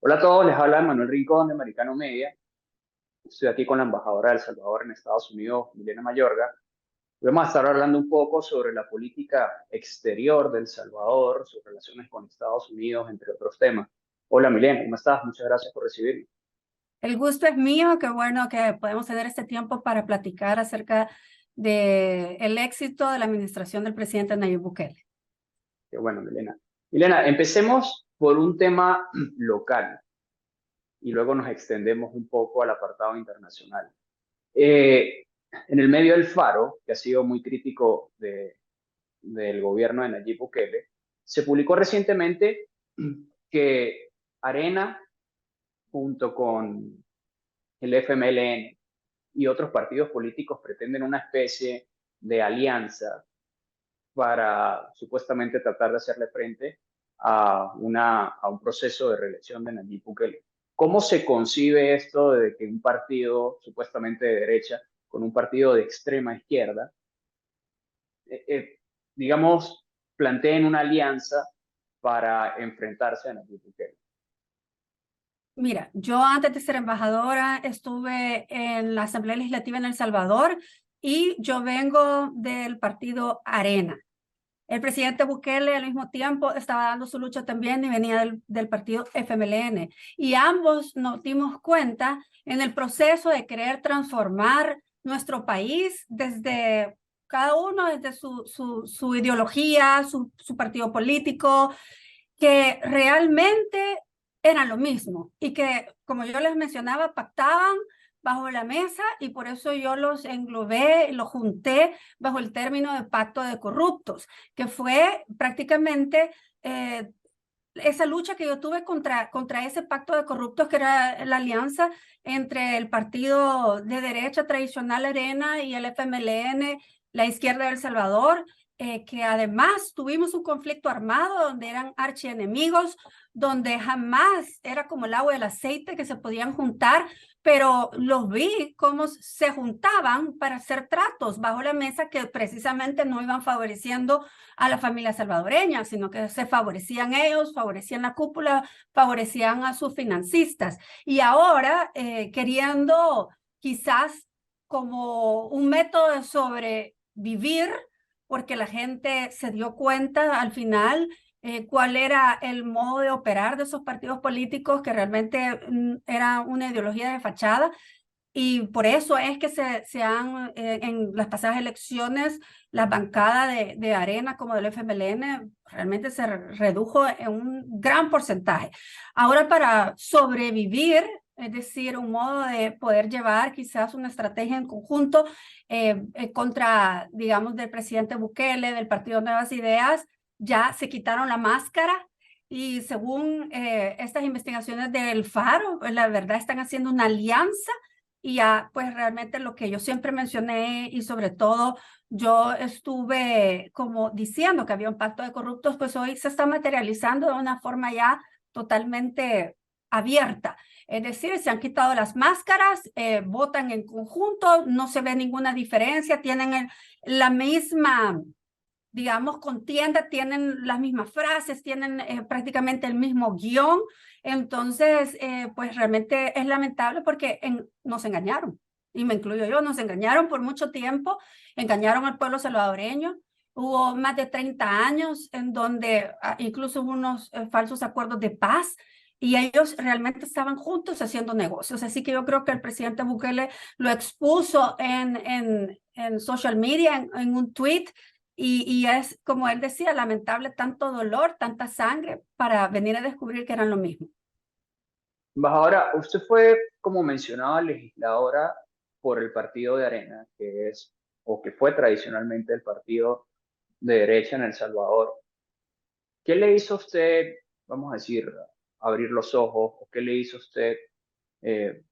Hola a todos, les habla Manuel Rincón de Americano Media. Estoy aquí con la embajadora de El Salvador en Estados Unidos, Milena Mayorga. Vamos a estar hablando un poco sobre la política exterior de El Salvador, sus relaciones con Estados Unidos, entre otros temas. Hola Milena, ¿cómo estás? Muchas gracias por recibirme. El gusto es mío, qué bueno que podemos tener este tiempo para platicar acerca del éxito de la administración del presidente Nayib Bukele. Qué bueno, Milena. Milena, empecemos por un tema local y luego nos extendemos un poco al apartado internacional. Eh, en el medio del Faro, que ha sido muy crítico del gobierno de Nayib Bukele, se publicó recientemente que Arena, junto con el FMLN y otros partidos políticos, pretenden una especie de alianza para supuestamente tratar de hacerle frente a un proceso de reelección de Nayib Bukele. ¿Cómo se concibe esto de que un partido supuestamente de derecha con un partido de extrema izquierda eh, eh, digamos, planteen una alianza para enfrentarse a Nayib Bukele? Mira, yo antes de ser embajadora estuve en la Asamblea Legislativa en El Salvador y yo vengo del partido Arena. El presidente Bukele al mismo tiempo estaba dando su lucha también y venía del partido FMLN. Y ambos nos dimos cuenta en el proceso de querer transformar nuestro país desde cada uno, desde su ideología, su partido político, que realmente eran lo mismo y que, como yo les mencionaba, pactaban bajo la mesa y por eso yo los englobé, los junté bajo el término de pacto de corruptos, que fue prácticamente esa lucha que yo tuve contra ese pacto de corruptos, que era la alianza entre el partido de derecha tradicional Arena y el FMLN, la izquierda de El Salvador, que además tuvimos un conflicto armado donde eran archienemigos, donde jamás era como el agua y el aceite que se podían juntar, pero los vi cómo se juntaban para hacer tratos bajo la mesa que precisamente no iban favoreciendo a la familia salvadoreña, sino que se favorecían ellos, favorecían la cúpula, favorecían a sus financistas. Y ahora, queriendo quizás como un método de sobrevivir, porque la gente se dio cuenta al final cuál era el modo de operar de esos partidos políticos que realmente era una ideología de fachada. Y por eso es que se han, en las pasadas elecciones, la bancada de Arena como del FMLN realmente se redujo en un gran porcentaje. Ahora, para sobrevivir, es decir, un modo de poder llevar quizás una estrategia en conjunto contra, digamos, del presidente Bukele, del Partido Nuevas Ideas, ya se quitaron la máscara. Y según estas investigaciones del Faro, pues la verdad están haciendo una alianza y ya, pues realmente lo que yo siempre mencioné y sobre todo yo estuve como diciendo que había un pacto de corruptos, pues hoy se está materializando de una forma ya totalmente abierta. Es decir, se han quitado las máscaras, votan en conjunto, no se ve ninguna diferencia, tienen la misma, digamos, contienda, tienen las mismas frases, tienen prácticamente el mismo guión. Entonces, pues realmente es lamentable porque nos engañaron, y me incluyo yo, nos engañaron por mucho tiempo, engañaron al pueblo salvadoreño. Hubo más de 30 años en donde incluso hubo unos falsos acuerdos de paz y ellos realmente estaban juntos haciendo negocios. Así que yo creo que el presidente Bukele lo expuso en social media, en un tweet, y es, como él decía, lamentable tanto dolor, tanta sangre para venir a descubrir que eran lo mismo. Embajadora, usted fue, como mencionaba, legisladora por el partido de Arena, que es, o que fue tradicionalmente el partido de derecha en El Salvador. ¿Qué le hizo a usted, vamos a decir, abrir los ojos? ¿O qué le hizo a usted eh,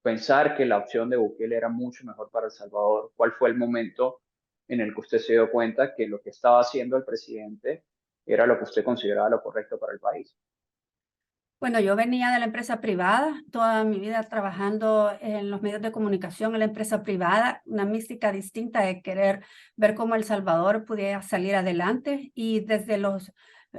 pensar que la opción de Bukele era mucho mejor para El Salvador? ¿Cuál fue el momento en el que usted se dio cuenta que lo que estaba haciendo el presidente era lo que usted consideraba lo correcto para el país? Bueno, yo venía de la empresa privada, toda mi vida trabajando en los medios de comunicación en la empresa privada, una mística distinta de querer ver cómo El Salvador pudiera salir adelante. Y desde los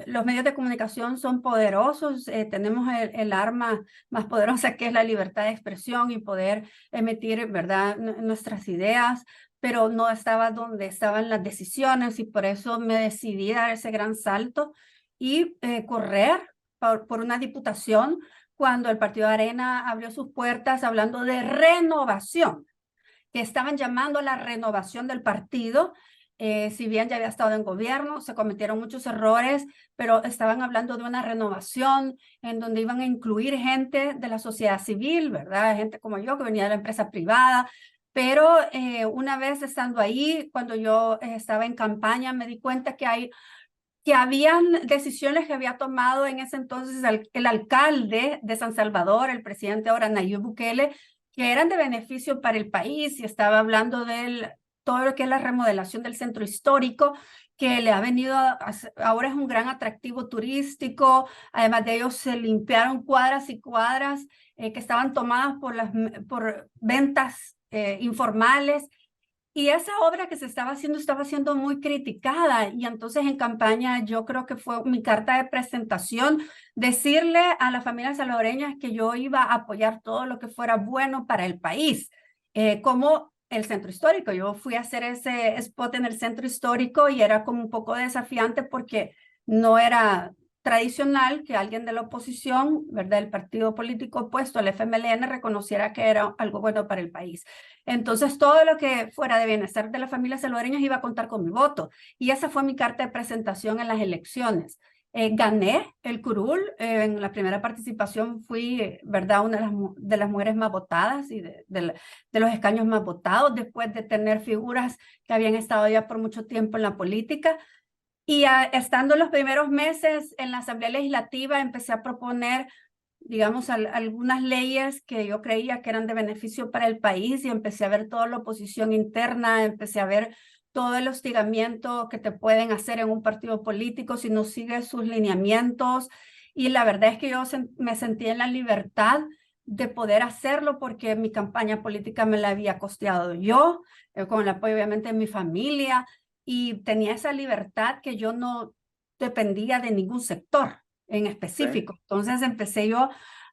los medios de comunicación son poderosos, tenemos el arma más poderosa que es la libertad de expresión y poder emitir, ¿verdad?, nuestras ideas, pero no estaba donde estaban las decisiones y por eso me decidí dar ese gran salto y correr por una diputación cuando el Partido Arena abrió sus puertas hablando de renovación, que estaban llamando a la renovación del partido. Si bien ya había estado en gobierno, se cometieron muchos errores, pero estaban hablando de una renovación en donde iban a incluir gente de la sociedad civil, ¿verdad? Gente como yo que venía de la empresa privada. Pero una vez estando ahí, cuando yo estaba en campaña, me di cuenta que habían decisiones que había tomado en ese entonces el alcalde de San Salvador, el presidente ahora Nayib Bukele, que eran de beneficio para el país, y estaba hablando de todo lo que es la remodelación del centro histórico, que le ha venido, ahora es un gran atractivo turístico. Además de ellos se limpiaron cuadras y cuadras que estaban tomadas por ventas informales. Y esa obra que se estaba siendo muy criticada, y entonces en campaña yo creo que fue mi carta de presentación decirle a las familias salvadoreñas que yo iba a apoyar todo lo que fuera bueno para el país, como el centro histórico. Yo fui a hacer ese spot en el centro histórico y era como un poco desafiante porque no era tradicional que alguien de la oposición, ¿verdad?, el partido político opuesto al FMLN, reconociera que era algo bueno para el país. Entonces, todo lo que fuera de bienestar de las familias salvadoreñas iba a contar con mi voto. Y esa fue mi carta de presentación en las elecciones. Gané el curul. En la primera participación fui, ¿verdad?, una de las mujeres más votadas y de los escaños más votados, después de tener figuras que habían estado ya por mucho tiempo en la política. Y estando los primeros meses en la Asamblea Legislativa, empecé a proponer, digamos, algunas leyes que yo creía que eran de beneficio para el país, y empecé a ver toda la oposición interna, empecé a ver todo el hostigamiento que te pueden hacer en un partido político si no sigues sus lineamientos. Y la verdad es que yo me sentí en la libertad de poder hacerlo porque mi campaña política me la había costeado yo, con el apoyo obviamente de mi familia, y tenía esa libertad que yo no dependía de ningún sector en específico. Entonces empecé yo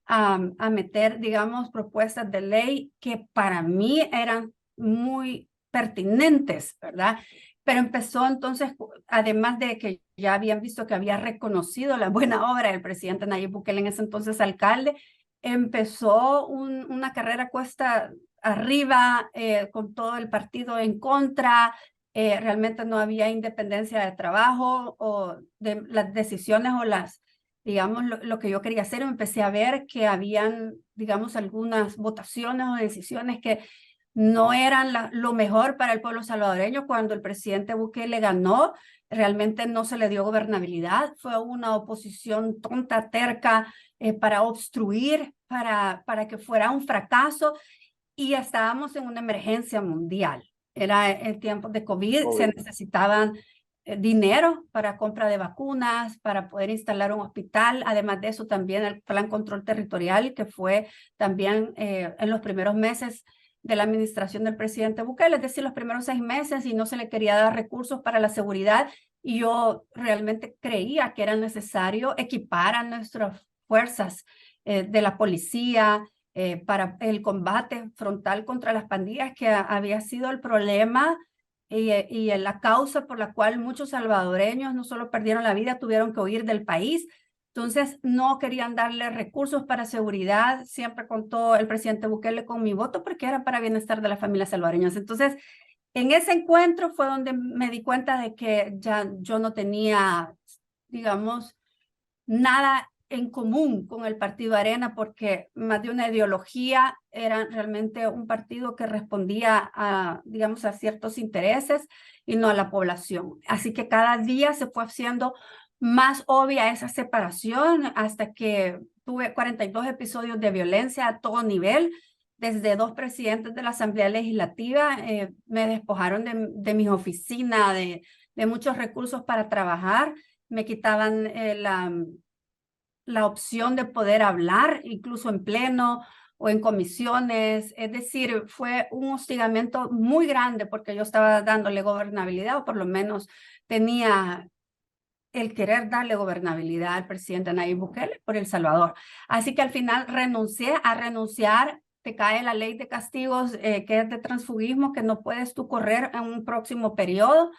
a meter, digamos, propuestas de ley que para mí eran muy pertinentes, ¿verdad? Pero empezó entonces, además de que ya habían visto que había reconocido la buena obra del presidente Nayib Bukele, en ese entonces alcalde, empezó una carrera cuesta arriba, con todo el partido en contra. Realmente no había independencia de trabajo o de las decisiones o digamos, lo que yo quería hacer. Empecé a ver que habían, digamos, algunas votaciones o decisiones que no eran lo mejor para el pueblo salvadoreño. Cuando el presidente Bukele ganó, realmente no se le dio gobernabilidad. Fue una oposición tonta, terca, para obstruir, para que fuera un fracaso, y estábamos en una emergencia mundial. Era el tiempo de COVID, se necesitaban dinero para compra de vacunas, para poder instalar un hospital. Además de eso, también el Plan Control Territorial, que fue también en los primeros meses de la administración del presidente Bukele, es decir, los primeros 6 meses, y no se le quería dar recursos para la seguridad. Y yo realmente creía que era necesario equipar a nuestras fuerzas de la policía, para el combate frontal contra las pandillas, que había sido el problema y la causa por la cual muchos salvadoreños no solo perdieron la vida, tuvieron que huir del país. Entonces no querían darle recursos para seguridad. Siempre contó el presidente Bukele con mi voto porque era para bienestar de las familias salvadoreñas. Entonces, en ese encuentro fue donde me di cuenta de que ya yo no tenía, digamos, nada en común con el Partido Arena, porque más de una ideología, era realmente un partido que respondía a, digamos, a ciertos intereses y no a la población. Así que cada día se fue haciendo más obvia esa separación, hasta que tuve 42 episodios de violencia a todo nivel. Desde 2 presidentes de la Asamblea Legislativa me despojaron de mis oficinas, de muchos recursos para trabajar. Me quitaban la opción de poder hablar, incluso en pleno o en comisiones. Es decir, fue un hostigamiento muy grande porque yo estaba dándole gobernabilidad, o por lo menos tenía el querer darle gobernabilidad al presidente Nayib Bukele por El Salvador. Así que al final renuncié a renunciar. Te cae la ley de castigos que es de transfugismo, que no puedes tú correr en un próximo periodo.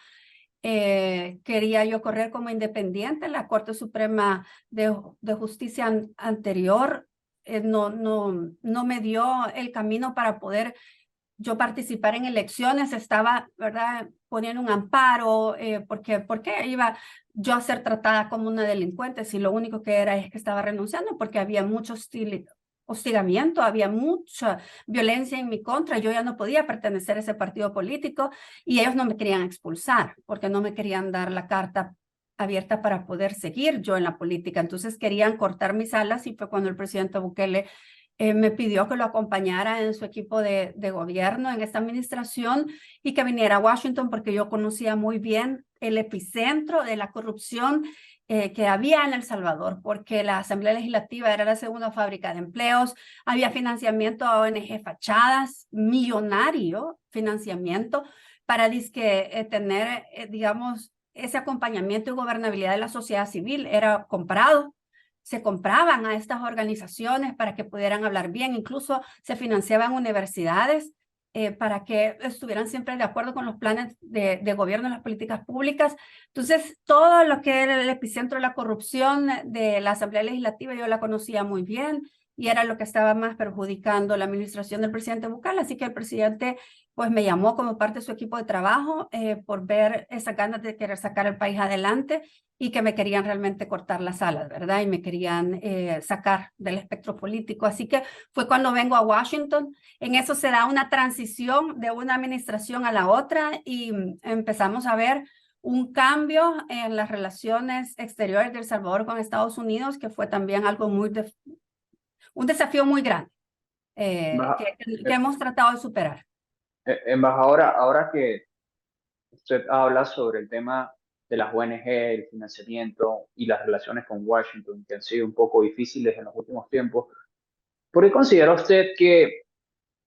Quería yo correr como independiente. La Corte Suprema de Justicia anterior no me dio el camino para poder yo participar en elecciones. Estaba, ¿verdad?, poniendo un amparo, ¿por qué iba yo a ser tratada como una delincuente si lo único que era es que estaba renunciando? Porque había mucho hostigamiento, había mucha violencia en mi contra. Yo ya no podía pertenecer a ese partido político y ellos no me querían expulsar porque no me querían dar la carta abierta para poder seguir yo en la política. Entonces querían cortar mis alas y fue cuando el presidente Bukele me pidió que lo acompañara en su equipo de gobierno, en esta administración, y que viniera a Washington porque yo conocía muy bien el epicentro de la corrupción que había en El Salvador, porque la Asamblea Legislativa era la segunda fábrica de empleos, había financiamiento a ONG fachadas, millonario financiamiento, para tener, digamos, ese acompañamiento y gobernabilidad de la sociedad civil. Era comprado. Se compraban a estas organizaciones para que pudieran hablar bien, incluso se financiaban universidades para que estuvieran siempre de acuerdo con los planes de gobierno y las políticas públicas. Entonces, todo lo que era el epicentro de la corrupción de la Asamblea Legislativa yo la conocía muy bien y era lo que estaba más perjudicando la administración del presidente Bukele. Así que el presidente pues me llamó como parte de su equipo de trabajo por ver esas ganas de querer sacar el país adelante y que me querían realmente cortar las alas, ¿verdad? Y me querían sacar del espectro político. Así que fue cuando vengo a Washington. En eso se da una transición de una administración a la otra y empezamos a ver un cambio en las relaciones exteriores de El Salvador con Estados Unidos, que fue también algo un desafío muy grande que hemos tratado de superar. Embajadora, ahora que usted habla sobre el tema de las ONG, el financiamiento y las relaciones con Washington, que han sido un poco difíciles en los últimos tiempos, ¿por qué considera usted que,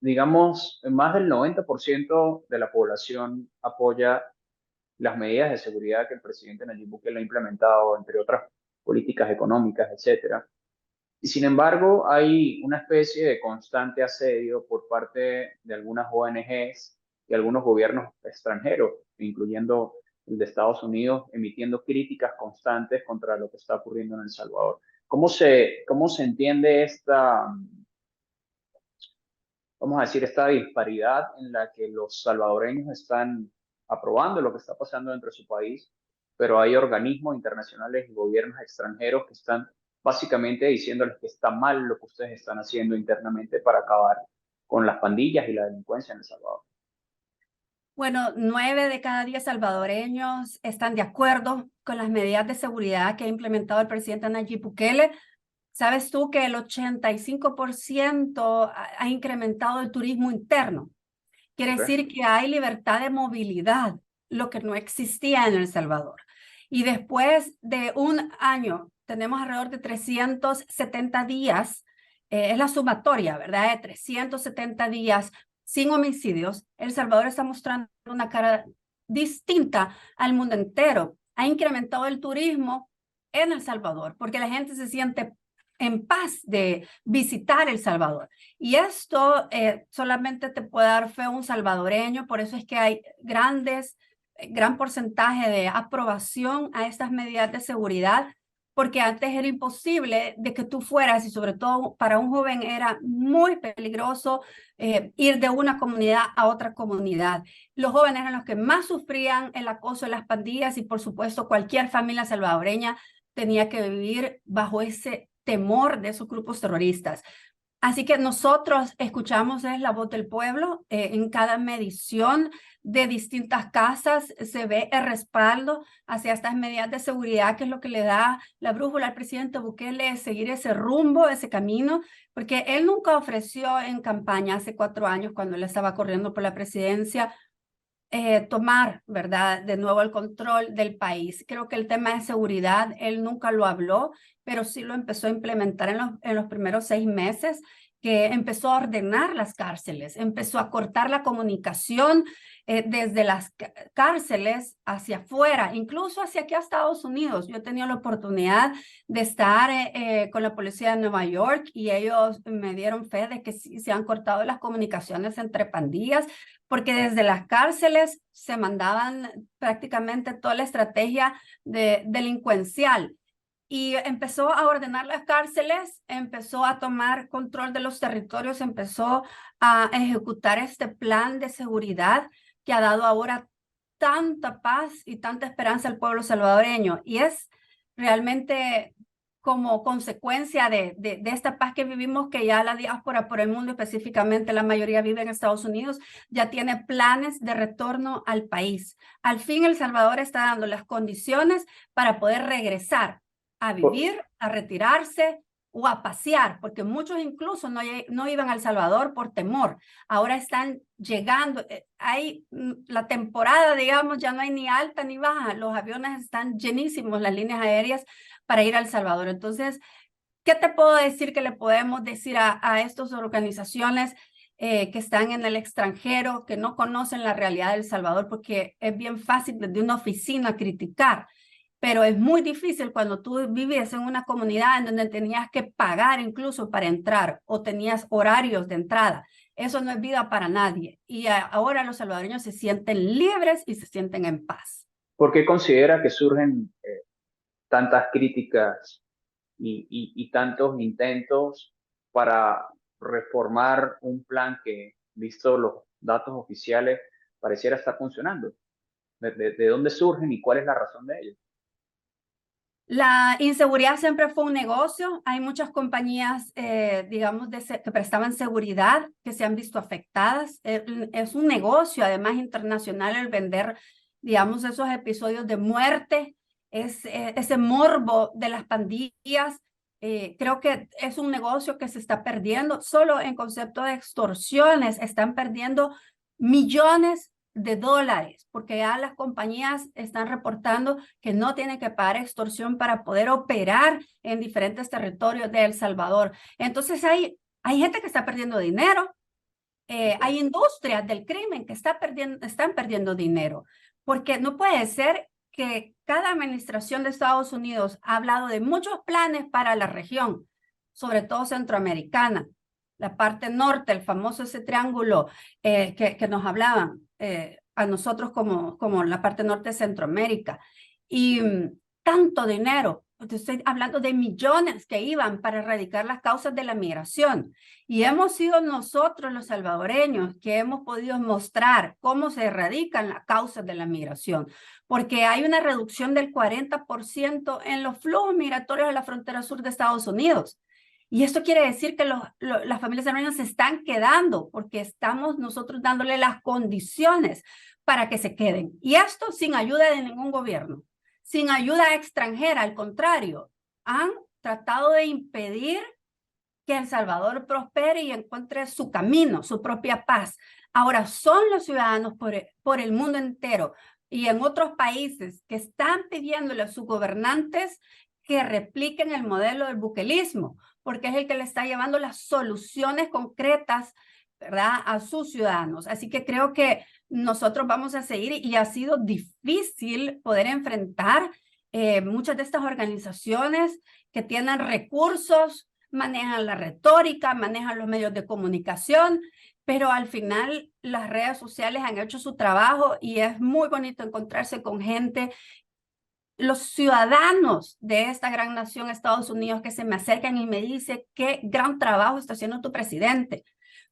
digamos, más del 90% de la población apoya las medidas de seguridad que el presidente Nayib Bukele ha implementado, entre otras políticas económicas, etcétera? Y sin embargo, hay una especie de constante asedio por parte de algunas ONGs y algunos gobiernos extranjeros, incluyendo el de Estados Unidos, emitiendo críticas constantes contra lo que está ocurriendo en El Salvador. Cómo se entiende esta, vamos a decir, esta disparidad en la que los salvadoreños están aprobando lo que está pasando dentro de su país, pero hay organismos internacionales y gobiernos extranjeros que están básicamente diciéndoles que está mal lo que ustedes están haciendo internamente para acabar con las pandillas y la delincuencia en El Salvador? Bueno, 9 de cada 10 salvadoreños están de acuerdo con las medidas de seguridad que ha implementado el presidente Nayib Bukele. ¿Sabes tú que el 85% ha incrementado el turismo interno? Quiere Okay. decir que hay libertad de movilidad, lo que no existía en El Salvador. Y después de un año, tenemos alrededor de 370 días, es la sumatoria, ¿verdad? De 370 días sin homicidios. El Salvador está mostrando una cara distinta al mundo entero. Ha incrementado el turismo en El Salvador porque la gente se siente en paz de visitar El Salvador. Y esto solamente te puede dar fe un salvadoreño, por eso es que hay gran porcentaje de aprobación a estas medidas de seguridad, porque antes era imposible de que tú fueras, y sobre todo para un joven era muy peligroso ir de una comunidad a otra comunidad. Los jóvenes eran los que más sufrían el acoso de las pandillas y por supuesto cualquier familia salvadoreña tenía que vivir bajo ese temor de esos grupos terroristas. Así que nosotros escuchamos la voz del pueblo. En cada medición de distintas casas se ve el respaldo hacia estas medidas de seguridad, que es lo que le da la brújula al presidente Bukele, seguir ese rumbo, ese camino, porque él nunca ofreció en campaña hace 4 años, cuando él estaba corriendo por la presidencia, tomar, ¿verdad?, de nuevo el control del país. Creo que el tema de seguridad, él nunca lo habló pero sí lo empezó a implementar en los primeros 6 meses, que empezó a ordenar las cárceles, empezó a cortar la comunicación desde las cárceles hacia afuera, incluso hacia aquí a Estados Unidos. Yo he tenido la oportunidad de estar con la policía de Nueva York y ellos me dieron fe de que sí, se han cortado las comunicaciones entre pandillas, porque desde las cárceles se mandaban prácticamente toda la estrategia delincuencial. Y empezó a ordenar las cárceles, empezó a tomar control de los territorios, empezó a ejecutar este plan de seguridad que ha dado ahora tanta paz y tanta esperanza al pueblo salvadoreño. Y es realmente como consecuencia de esta paz que vivimos, que ya la diáspora por el mundo, específicamente la mayoría vive en Estados Unidos, ya tiene planes de retorno al país. Al fin El Salvador está dando las condiciones para poder regresar a vivir, a retirarse o a pasear, porque muchos incluso no iban a El Salvador por temor. Ahora están llegando, hay la temporada, digamos, ya no hay ni alta ni baja, los aviones están llenísimos, las líneas aéreas para ir a El Salvador. Entonces, ¿qué te puedo decir que le podemos decir a estas organizaciones que están en el extranjero, que no conocen la realidad de El Salvador? Porque es bien fácil desde una oficina criticar, pero es muy difícil cuando tú vives en una comunidad en donde tenías que pagar incluso para entrar o tenías horarios de entrada. Eso no es vida para nadie. Y ahora los salvadoreños se sienten libres y se sienten en paz. ¿Por qué considera que surgen tantas críticas y tantos intentos para reformar un plan que, visto los datos oficiales, pareciera estar funcionando? ¿De dónde surgen y cuál es la razón de ello? La inseguridad siempre fue un negocio. Hay muchas compañías, digamos, que prestaban seguridad que se han visto afectadas. Es un negocio, además, internacional el vender, digamos, esos episodios de muerte, ese morbo de las pandillas. Creo que es un negocio que se está perdiendo. Solo en concepto de extorsiones están perdiendo millones de dólares, porque ya las compañías están reportando que no tienen que pagar extorsión para poder operar en diferentes territorios de El Salvador. Entonces hay gente que está perdiendo dinero, hay industrias del crimen que están perdiendo dinero, porque no puede ser que cada administración de Estados Unidos ha hablado de muchos planes para la región, sobre todo centroamericana, la parte norte, el famoso ese triángulo que nos hablaban a nosotros como la parte norte de Centroamérica. Y tanto dinero, estoy hablando de millones que iban para erradicar las causas de la migración. Y hemos sido nosotros los salvadoreños que hemos podido mostrar cómo se erradican las causas de la migración, porque hay una reducción del 40% en los flujos migratorios de la frontera sur de Estados Unidos. Y esto quiere decir que las familias salvadoreñas se están quedando porque estamos nosotros dándole las condiciones para que se queden. Y esto sin ayuda de ningún gobierno, sin ayuda extranjera, al contrario, han tratado de impedir que El Salvador prospere y encuentre su camino, su propia paz. Ahora son los ciudadanos por el mundo entero y en otros países que están pidiéndole a sus gobernantes que repliquen el modelo del buquelismo, porque es el que le está llevando las soluciones concretas, ¿verdad?, a sus ciudadanos. Así que creo que nosotros vamos a seguir y ha sido difícil poder enfrentar muchas de estas organizaciones que tienen recursos, manejan la retórica, manejan los medios de comunicación, pero al final las redes sociales han hecho su trabajo y es muy bonito encontrarse con gente, los ciudadanos de esta gran nación, Estados Unidos, que se me acercan y me dicen qué gran trabajo está haciendo tu presidente.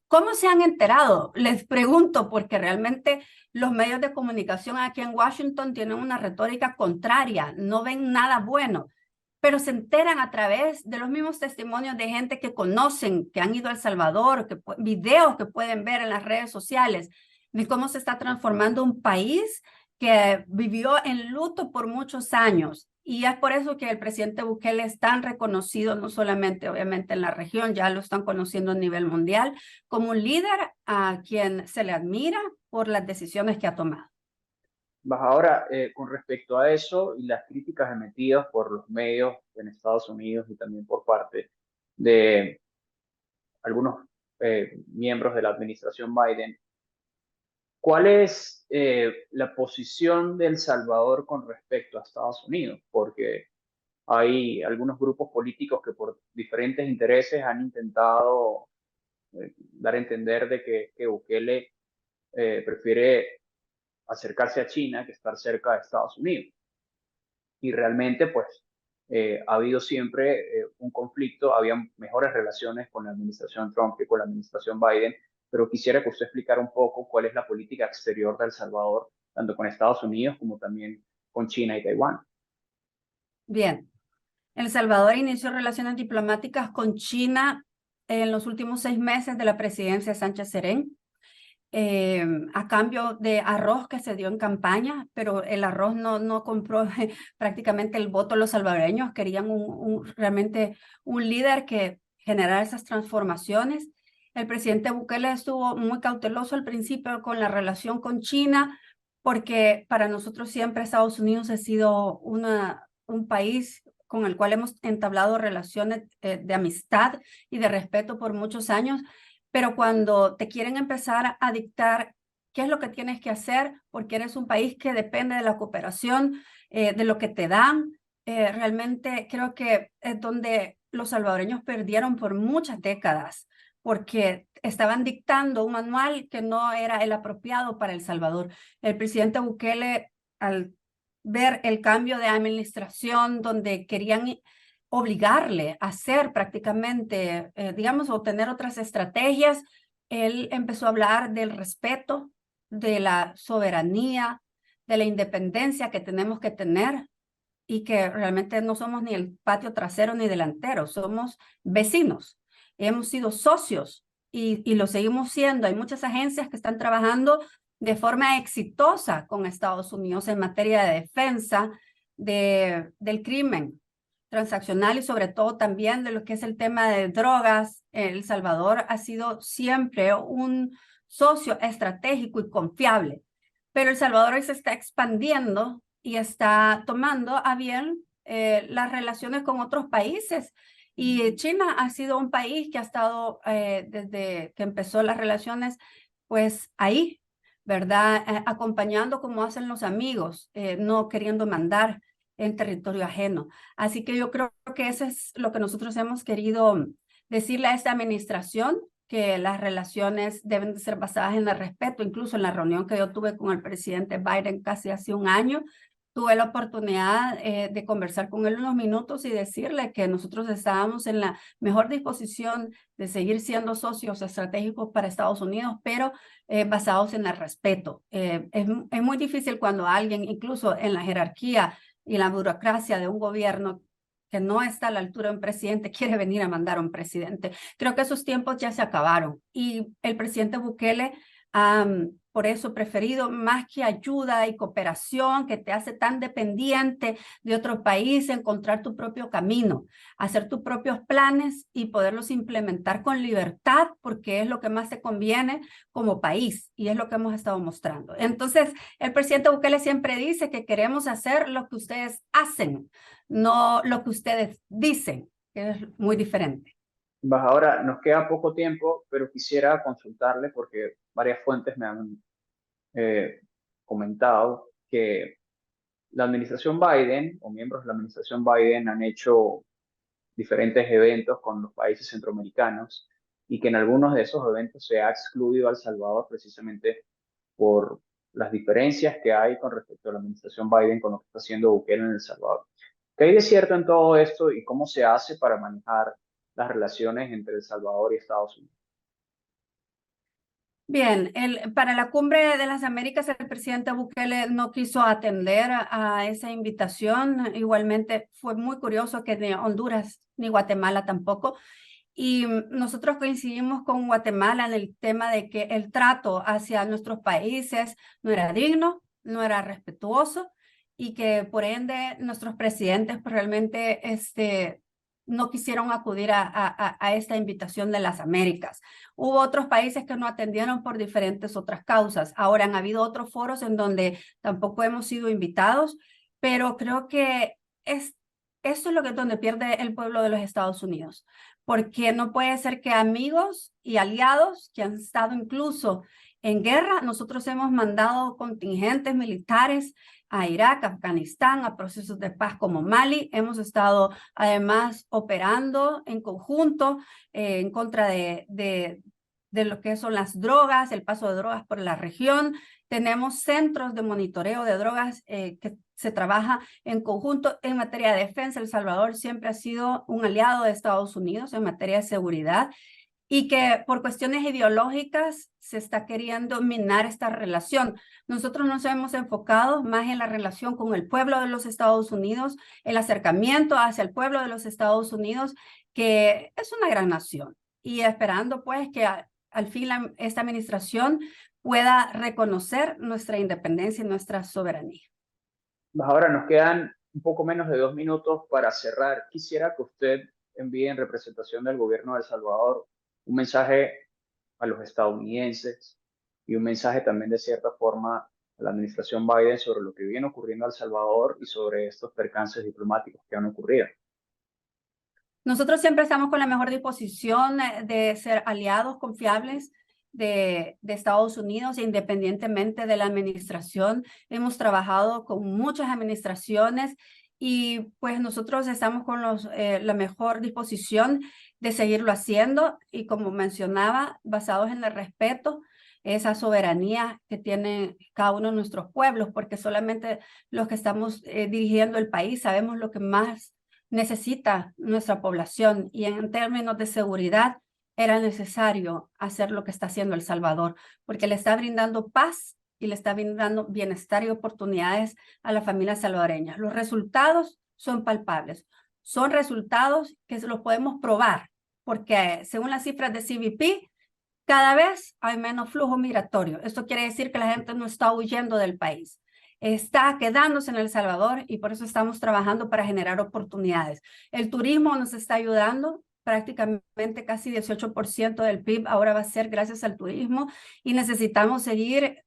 ¿Cómo se han enterado? Les pregunto, porque realmente los medios de comunicación aquí en Washington tienen una retórica contraria, no ven nada bueno, pero se enteran a través de los mismos testimonios de gente que conocen, que han ido a El Salvador, videos que pueden ver en las redes sociales, de cómo se está transformando un país que vivió en luto por muchos años. Y es por eso que el presidente Bukele es tan reconocido, no solamente obviamente en la región, ya lo están conociendo a nivel mundial, como un líder a quien se le admira por las decisiones que ha tomado. Ahora, con respecto a eso y las críticas emitidas por los medios en Estados Unidos y también por parte de algunos miembros de la administración Biden, ¿cuál es la posición de El Salvador con respecto a Estados Unidos? Porque hay algunos grupos políticos que por diferentes intereses han intentado dar a entender de que Bukele prefiere acercarse a China que estar cerca de Estados Unidos. Y realmente, pues, ha habido siempre un conflicto, había mejores relaciones con la administración Trump que con la administración Biden, pero quisiera que usted explicara un poco cuál es la política exterior de El Salvador, tanto con Estados Unidos como también con China y Taiwán. Bien, El Salvador inició relaciones diplomáticas con China en los últimos 6 meses de la presidencia de Sánchez Serén, a cambio de arroz que se dio en campaña, pero el arroz no compró prácticamente el voto de los salvadoreños. Querían realmente un líder que generara esas transformaciones. El presidente Bukele estuvo muy cauteloso al principio con la relación con China, porque para nosotros siempre Estados Unidos ha sido un país con el cual hemos entablado relaciones de amistad y de respeto por muchos años. Pero cuando te quieren empezar a dictar qué es lo que tienes que hacer, porque eres un país que depende de la cooperación, de lo que te dan, realmente creo que es donde los salvadoreños perdieron por muchas décadas, porque estaban dictando un manual que no era el apropiado para El Salvador. El presidente Bukele, al ver el cambio de administración, donde querían obligarle a hacer prácticamente, digamos, o tener otras estrategias, él empezó a hablar del respeto, de la soberanía, de la independencia que tenemos que tener y que realmente no somos ni el patio trasero ni delantero, somos vecinos, hemos sido socios y lo seguimos siendo. Hay muchas agencias que están trabajando de forma exitosa con Estados Unidos en materia de defensa del crimen transaccional y sobre todo también de lo que es el tema de drogas. El Salvador ha sido siempre un socio estratégico y confiable, pero El Salvador hoy se está expandiendo y está tomando a bien las relaciones con otros países. Y China ha sido un país que ha estado desde que empezó las relaciones, pues ahí, ¿verdad? Acompañando como hacen los amigos, no queriendo mandar en territorio ajeno. Así que yo creo que eso es lo que nosotros hemos querido decirle a esta administración, que las relaciones deben de ser basadas en el respeto. Incluso en la reunión que yo tuve con el presidente Biden casi hace un año, tuve la oportunidad de conversar con él unos minutos y decirle que nosotros estábamos en la mejor disposición de seguir siendo socios estratégicos para Estados Unidos, pero basados en el respeto. Es muy difícil cuando alguien, incluso en la jerarquía y la burocracia de un gobierno que no está a la altura de un presidente, quiere venir a mandar a un presidente. Creo que esos tiempos ya se acabaron y el presidente Bukele por eso preferido más que ayuda y cooperación que te hace tan dependiente de otro país, encontrar tu propio camino, hacer tus propios planes y poderlos implementar con libertad, porque es lo que más te conviene como país y es lo que hemos estado mostrando. Entonces, el presidente Bukele siempre dice que queremos hacer lo que ustedes hacen, no lo que ustedes dicen, que es muy diferente. Ahora nos queda poco tiempo, pero quisiera consultarle porque varias fuentes me han comentado que la administración Biden o miembros de la administración Biden han hecho diferentes eventos con los países centroamericanos y que en algunos de esos eventos se ha excluido a El Salvador precisamente por las diferencias que hay con respecto a la administración Biden con lo que está haciendo Bukele en El Salvador. ¿Qué hay de cierto en todo esto y cómo se hace para manejar las relaciones entre El Salvador y Estados Unidos? Bien, para la Cumbre de las Américas, el presidente Bukele no quiso atender a esa invitación. Igualmente, fue muy curioso que ni Honduras ni Guatemala tampoco. Y nosotros coincidimos con Guatemala en el tema de que el trato hacia nuestros países no era digno, no era respetuoso y que por ende nuestros presidentes pues, realmente no quisieron acudir a esta invitación de las Américas. Hubo otros países que no atendieron por diferentes otras causas. Ahora han habido otros foros en donde tampoco hemos sido invitados, pero creo que esto es lo que es donde pierde el pueblo de los Estados Unidos, porque no puede ser que amigos y aliados que han estado incluso en guerra, nosotros hemos mandado contingentes militares a Irak, Afganistán, a procesos de paz como Mali. Hemos estado además operando en conjunto en contra de lo que son las drogas, el paso de drogas por la región. Tenemos centros de monitoreo de drogas que se trabaja en conjunto en materia de defensa. El Salvador siempre ha sido un aliado de Estados Unidos en materia de seguridad y que por cuestiones ideológicas se está queriendo minar esta relación. Nosotros nos hemos enfocado más en la relación con el pueblo de los Estados Unidos, el acercamiento hacia el pueblo de los Estados Unidos, que es una gran nación, y esperando pues que al fin esta administración pueda reconocer nuestra independencia y nuestra soberanía. Ahora nos quedan un poco menos de 2 minutos para cerrar. Quisiera que usted envíe en representación del gobierno de El Salvador un mensaje a los estadounidenses y un mensaje también de cierta forma a la administración Biden sobre lo que viene ocurriendo en El Salvador y sobre estos percances diplomáticos que han ocurrido. Nosotros siempre estamos con la mejor disposición de ser aliados confiables de Estados Unidos, independientemente de la administración. Hemos trabajado con muchas administraciones y pues nosotros estamos con la mejor disposición de seguirlo haciendo y, como mencionaba, basados en el respeto, esa soberanía que tiene cada uno de nuestros pueblos, porque solamente los que estamos dirigiendo el país sabemos lo que más necesita nuestra población, y en términos de seguridad era necesario hacer lo que está haciendo El Salvador, porque le está brindando paz y le está brindando bienestar y oportunidades a la familia salvadoreña. Los resultados son palpables, son resultados que se los podemos probar, porque según las cifras de CBP, cada vez hay menos flujo migratorio. Esto quiere decir que la gente no está huyendo del país, está quedándose en El Salvador, y por eso estamos trabajando para generar oportunidades. El turismo nos está ayudando, prácticamente casi 18% del PIB ahora va a ser gracias al turismo, y necesitamos seguir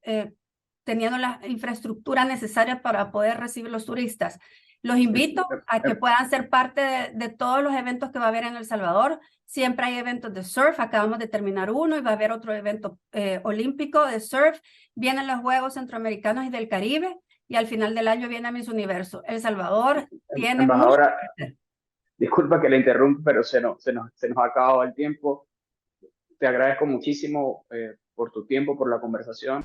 teniendo la infraestructura necesaria para poder recibir los turistas. Los invito a que puedan ser parte de todos los eventos que va a haber en El Salvador. Siempre hay eventos de surf, acabamos de terminar uno y va a haber otro evento olímpico de surf. Vienen los Juegos Centroamericanos y del Caribe, y al final del año viene Miss Universo. El Salvador tiene mucho Embajadora, que hacer. disculpa que le interrumpa, pero se nos ha acabado el tiempo. Te agradezco muchísimo por tu tiempo, por la conversación.